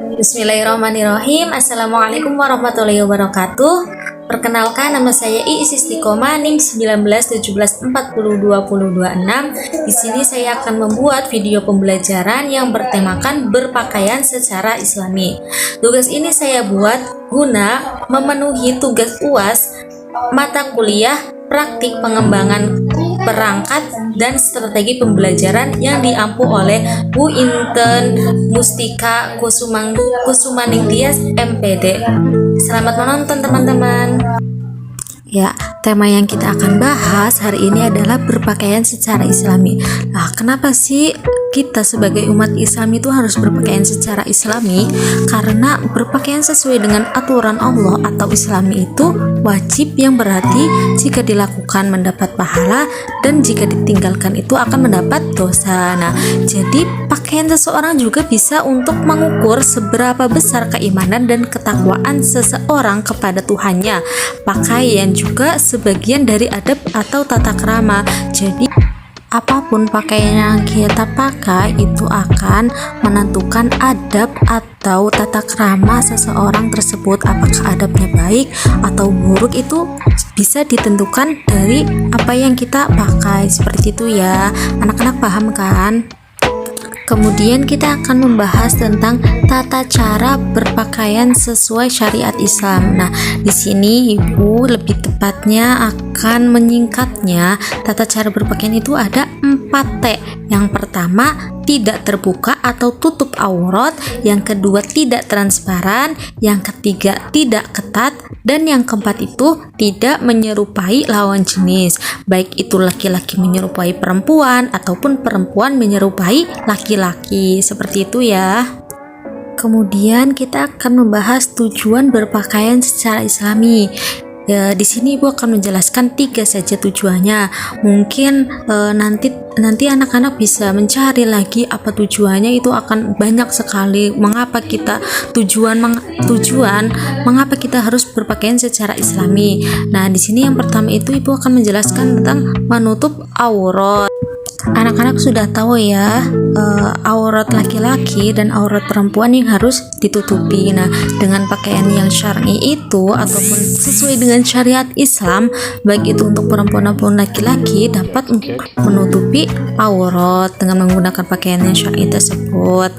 Bismillahirrahmanirrahim. Assalamualaikum warahmatullahi wabarakatuh. Perkenalkan, nama saya Iis Istiqomah, NIM 1917402026. Di sini saya akan membuat video pembelajaran yang bertemakan berpakaian secara Islami. Tugas ini saya buat guna memenuhi tugas UAS mata kuliah praktik pengembangan perangkat dan strategi pembelajaran yang diampu oleh Bu Inten Mustika Kusumaningtyas MPD. Selamat menonton teman-teman. Ya, tema yang kita akan bahas hari ini adalah berpakaian secara Islami. Nah, kenapa sih kita sebagai umat Islam itu harus berpakaian secara Islami? Karena berpakaian sesuai dengan aturan Allah atau Islami itu wajib, yang berarti jika dilakukan mendapat pahala dan jika ditinggalkan itu akan mendapat dosa. Nah, jadi pakaian seseorang juga bisa untuk mengukur seberapa besar keimanan dan ketakwaan seseorang kepada Tuhannya. Pakaian juga sebagian dari adab atau tata krama. Jadi apapun pakaian yang kita pakai itu akan menentukan adab atau tata krama seseorang tersebut. Apakah adabnya baik atau buruk itu bisa ditentukan dari apa yang kita pakai. Seperti itu ya. Anak-anak paham kan? Kemudian kita akan membahas tentang tata cara berpakaian sesuai syariat Islam. Nah, di sini Ibu lebih tepatnya akan menyingkatnya. Tata cara berpakaian itu ada 4T. Yang pertama, tidak terbuka atau tutup aurat. Yang kedua, tidak transparan. Yang ketiga, tidak ketat. Dan yang keempat itu tidak menyerupai lawan jenis, baik itu laki-laki menyerupai perempuan ataupun perempuan menyerupai laki-laki. Seperti itu ya. Kemudian kita akan membahas tujuan berpakaian secara Islami. Ya, di sini Ibu akan menjelaskan 3 saja tujuannya. Mungkin nanti anak-anak bisa mencari lagi apa tujuannya, itu akan banyak sekali. Mengapa kita mengapa kita harus berpakaian secara Islami. Nah, di sini yang pertama itu Ibu akan menjelaskan tentang menutup aurat. Anak-anak sudah tahu ya, aurat laki-laki dan aurat perempuan yang harus ditutupi. Nah, dengan pakaian yang syar'i itu ataupun sesuai dengan syariat Islam, baik itu untuk perempuan maupun laki-laki, dapat menutupi aurat dengan menggunakan pakaian yang syar'i tersebut.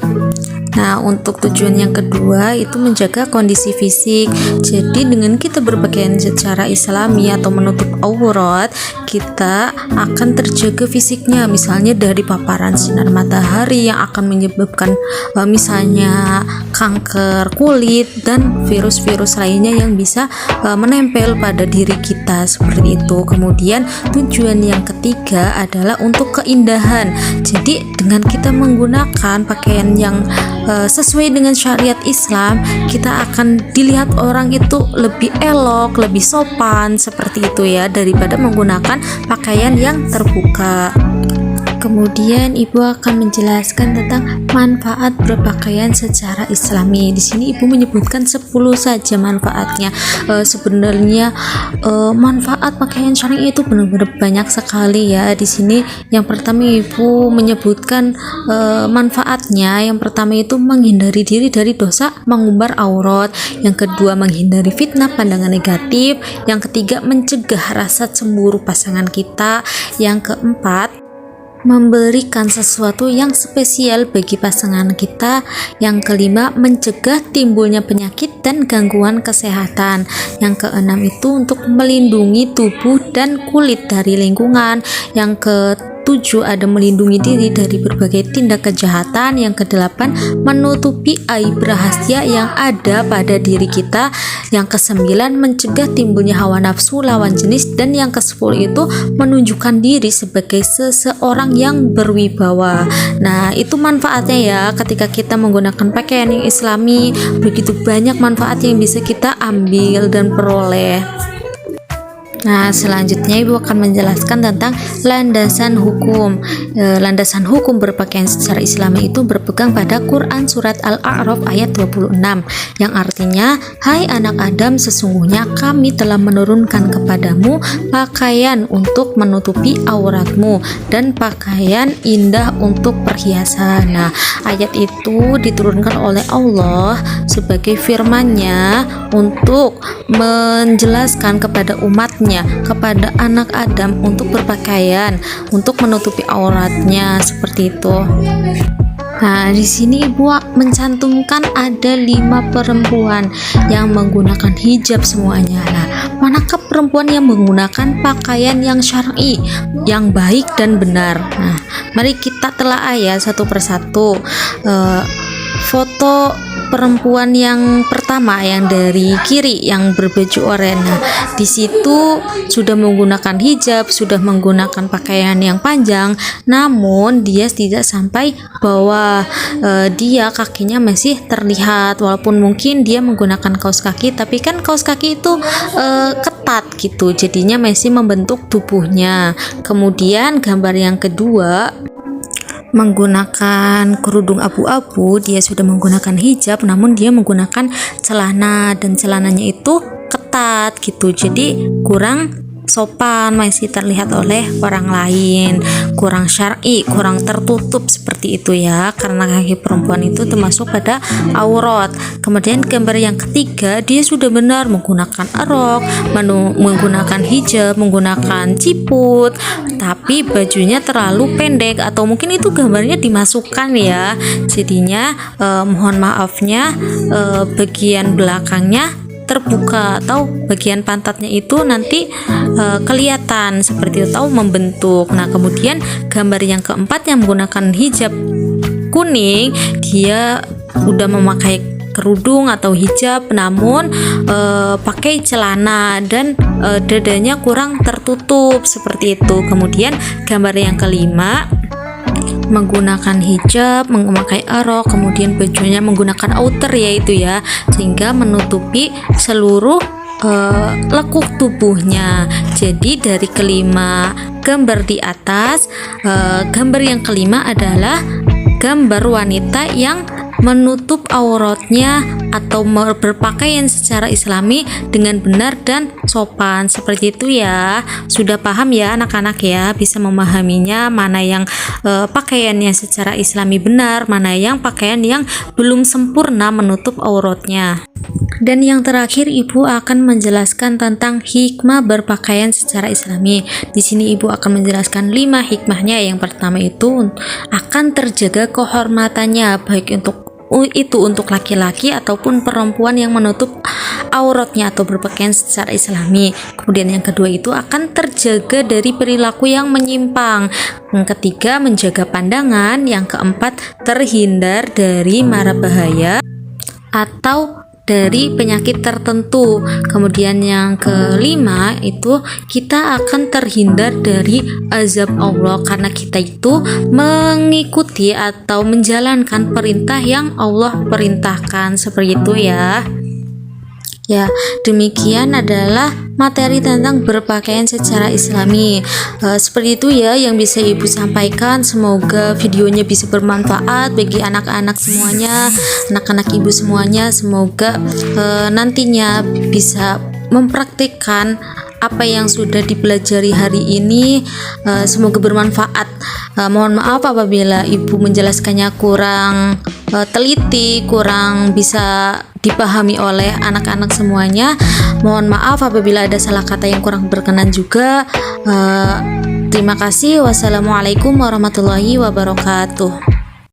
Nah, untuk tujuan yang kedua itu menjaga kondisi fisik. Jadi dengan kita berpakaian secara Islami atau menutup aurat, kita akan terjaga fisiknya, misalnya dari paparan sinar matahari yang akan menyebabkan misalnya kanker kulit dan virus-virus lainnya yang bisa menempel pada diri kita, seperti itu. Kemudian tujuan yang ketiga adalah untuk keindahan. Jadi dengan kita menggunakan pakaian yang sesuai dengan syariat Islam, kita akan dilihat orang itu lebih elok, lebih sopan, seperti itu ya, daripada menggunakan pakaian yang terbuka. Kemudian Ibu akan menjelaskan tentang manfaat berpakaian secara Islami. Di sini Ibu menyebutkan 10 saja manfaatnya. Sebenarnya manfaat pakaian syar'i itu benar-benar banyak sekali ya. Di sini yang pertama Ibu menyebutkan manfaatnya. Yang pertama itu menghindari diri dari dosa mengumbar aurat. Yang kedua, menghindari fitnah pandangan negatif. Yang ketiga, mencegah rasa cemburu pasangan kita. Yang keempat, memberikan sesuatu yang spesial bagi pasangan kita. Yang kelima, mencegah timbulnya penyakit dan gangguan kesehatan. Yang keenam itu untuk melindungi tubuh dan kulit dari lingkungan. Yang ketujuh, ada melindungi diri dari berbagai tindak kejahatan. Yang kedelapan, menutupi aib rahasia yang ada pada diri kita. Yang kesembilan, mencegah timbulnya hawa nafsu lawan jenis. Dan yang kesepuluh itu menunjukkan diri sebagai seseorang yang berwibawa. Nah, itu manfaatnya ya. Ketika kita menggunakan pakaian yang Islami, begitu banyak manfaat yang bisa kita ambil dan peroleh. Nah, selanjutnya Ibu akan menjelaskan tentang landasan hukum. Landasan hukum berpakaian secara Islami itu berpegang pada Quran surat Al-A'raf ayat 26 yang artinya, "Hai anak Adam, sesungguhnya kami telah menurunkan kepadamu pakaian untuk menutupi auratmu dan pakaian indah untuk perhiasan." Nah, ayat itu diturunkan oleh Allah sebagai firman-Nya untuk menjelaskan kepada umatnya, kepada anak Adam untuk berpakaian, untuk menutupi auratnya seperti itu. Nah, di sini Ibu mencantumkan ada 5 perempuan yang menggunakan hijab semuanya. Nah, manakah perempuan yang menggunakan pakaian yang syar'i, yang baik dan benar? Nah, mari kita telaah ya satu persatu. Foto perempuan yang pertama yang dari kiri yang berbaju oranye. Nah, di situ sudah menggunakan hijab, sudah menggunakan pakaian yang panjang, namun dia tidak sampai bawah. Dia kakinya masih terlihat, walaupun mungkin dia menggunakan kaos kaki, tapi kan kaos kaki itu ketat gitu, jadinya masih membentuk tubuhnya. Kemudian gambar yang kedua menggunakan kerudung abu-abu, dia sudah menggunakan hijab namun dia menggunakan celana dan celananya itu ketat gitu, jadi kurang sopan, masih terlihat oleh orang lain, kurang syar'i, kurang tertutup seperti itu ya, karena kaki perempuan itu termasuk pada aurat. Kemudian gambar yang ketiga, dia sudah benar menggunakan rok, menggunakan hijab, menggunakan ciput, tapi bajunya terlalu pendek, atau mungkin itu gambarnya dimasukkan ya, jadinya mohon maafnya bagian belakangnya terbuka atau bagian pantatnya itu nanti kelihatan seperti itu, atau membentuk. Nah, kemudian gambar yang keempat yang menggunakan hijab kuning, dia udah memakai kerudung atau hijab namun pakai celana dan dadanya kurang tertutup seperti itu. Kemudian gambar yang kelima menggunakan hijab, memakai rok, kemudian bajunya menggunakan outer yaitu ya, sehingga menutupi seluruh lekuk tubuhnya. Jadi dari kelima gambar di atas, gambar yang kelima adalah gambar wanita yang menutup auratnya atau berpakaian secara Islami dengan benar dan sopan seperti itu ya. Sudah paham ya anak-anak ya, bisa memahaminya mana yang pakaiannya secara Islami benar, mana yang pakaian yang belum sempurna menutup auratnya. Dan yang terakhir, Ibu akan menjelaskan tentang hikmah berpakaian secara Islami. Di sini Ibu akan menjelaskan 5 hikmahnya. Yang pertama itu akan terjaga kehormatannya, baik untuk laki-laki ataupun perempuan yang menutup auratnya atau berpakaian secara Islami. Kemudian yang kedua itu akan terjaga dari perilaku yang menyimpang. Yang ketiga menjaga pandangan. Yang keempat terhindar dari mara bahaya atau dari penyakit tertentu. Kemudian yang kelima itu kita akan terhindar dari azab Allah karena kita itu mengikuti atau menjalankan perintah yang Allah perintahkan seperti itu ya. Ya, demikian adalah materi tentang berpakaian secara Islami. Seperti itu ya yang bisa Ibu sampaikan. Semoga videonya bisa bermanfaat bagi anak-anak semuanya, anak-anak Ibu semuanya. Semoga nantinya bisa mempraktikkan apa yang sudah dipelajari hari ini. Semoga bermanfaat. Mohon maaf apabila Ibu menjelaskannya kurang teliti, kurang bisa dipahami oleh anak-anak semuanya. Mohon maaf apabila ada salah kata yang kurang berkenan juga. Terima kasih. Wassalamualaikum warahmatullahi wabarakatuh.